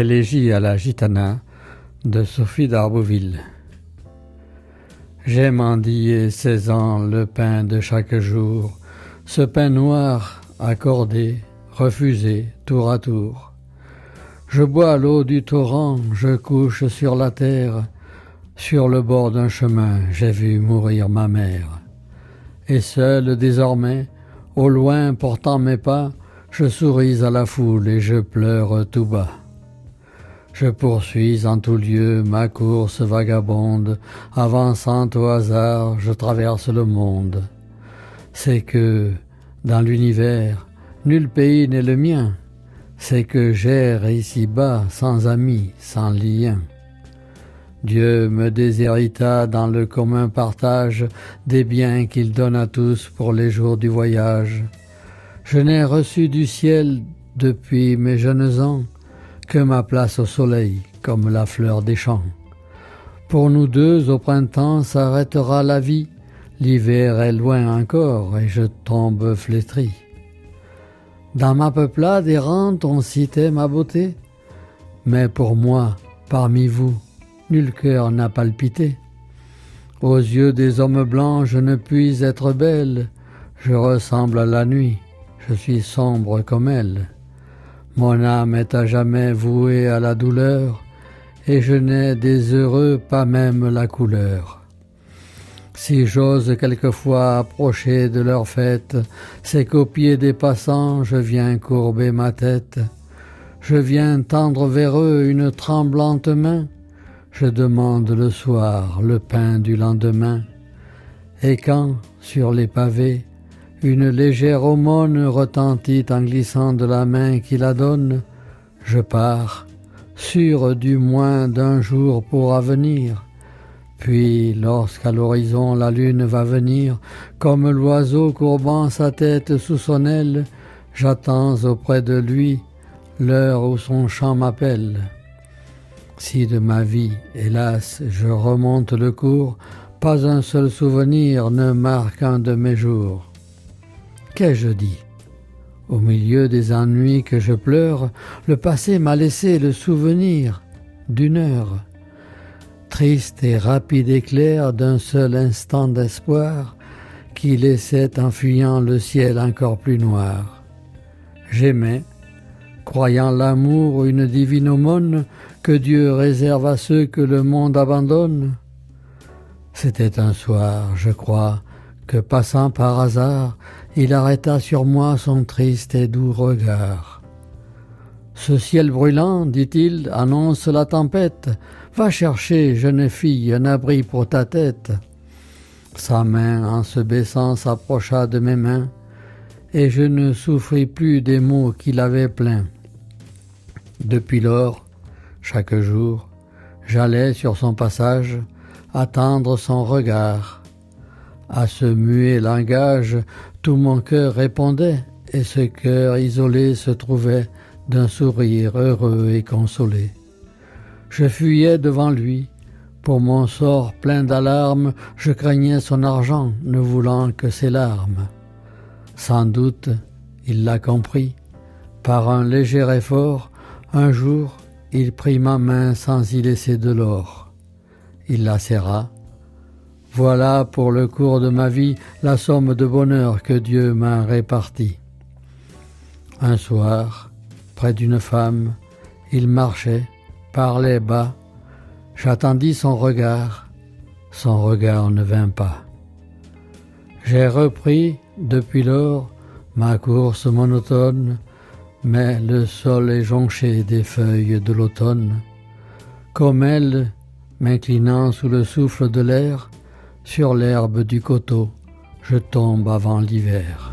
Élégie à la gitana de Sophie d'Arbouville. J'ai mendié 16 ans le pain de chaque jour, ce pain noir, accordé, refusé, tour à tour. Je bois l'eau du torrent, je couche sur la terre, sur le bord d'un chemin, j'ai vu mourir ma mère. Et seul désormais, au loin portant mes pas, je souris à la foule et je pleure tout bas. Je poursuis en tout lieu ma course vagabonde, avançant au hasard, je traverse le monde. C'est que, dans l'univers, nul pays n'est le mien, c'est que j'erre ici-bas sans amis, sans lien. Dieu me déshérita dans le commun partage des biens qu'il donne à tous pour les jours du voyage. Je n'ai reçu du ciel depuis mes jeunes ans que ma place au soleil, comme la fleur des champs. Pour nous deux, au printemps, s'arrêtera la vie. L'hiver est loin encore et je tombe flétri. Dans ma peuplade errante, on citait ma beauté. Mais pour moi, parmi vous, nul cœur n'a palpité. Aux yeux des hommes blancs, je ne puis être belle. Je ressemble à la nuit, je suis sombre comme elle. Mon âme est à jamais vouée à la douleur, et je n'ai des heureux pas même la couleur. Si j'ose quelquefois approcher de leur fête, c'est qu'au pied des passants je viens courber ma tête. Je viens tendre vers eux une tremblante main, je demande le soir le pain du lendemain. Et quand, sur les pavés, une légère aumône retentit en glissant de la main qui la donne, je pars, sûr du moins d'un jour pour avenir. Puis, lorsqu'à l'horizon la lune va venir, comme l'oiseau courbant sa tête sous son aile, j'attends auprès de lui l'heure où son chant m'appelle. Si de ma vie, hélas, je remonte le cours, pas un seul souvenir ne marque un de mes jours. Qu'ai-je dit? Au milieu des ennuis que je pleure, le passé m'a laissé le souvenir d'une heure. Triste et rapide éclair d'un seul instant d'espoir qui laissait en fuyant le ciel encore plus noir. J'aimais, croyant l'amour une divine aumône que Dieu réserve à ceux que le monde abandonne. C'était un soir, je crois, que passant par hasard, il arrêta sur moi son triste et doux regard. Ce ciel brûlant, dit-il, annonce la tempête. Va chercher, jeune fille, un abri pour ta tête. Sa main, en se baissant, s'approcha de mes mains, et je ne souffris plus des maux qu'il avait pleins. Depuis lors, chaque jour, j'allais sur son passage attendre son regard. À ce muet langage, tout mon cœur répondait, et ce cœur isolé se trouvait d'un sourire heureux et consolé. Je fuyais devant lui, pour mon sort plein d'alarmes, je craignais son argent, ne voulant que ses larmes. Sans doute, il l'a compris. Par un léger effort, un jour, il prit ma main sans y laisser de l'or. Il la serra. Voilà pour le cours de ma vie la somme de bonheur que Dieu m'a répartie. Un soir, près d'une femme, il marchait, parlait bas. J'attendis son regard ne vint pas. J'ai repris, depuis lors, ma course monotone, mais le sol est jonché des feuilles de l'automne. Comme elle, m'inclinant sous le souffle de l'air, sur l'herbe du coteau, je tombe avant l'hiver.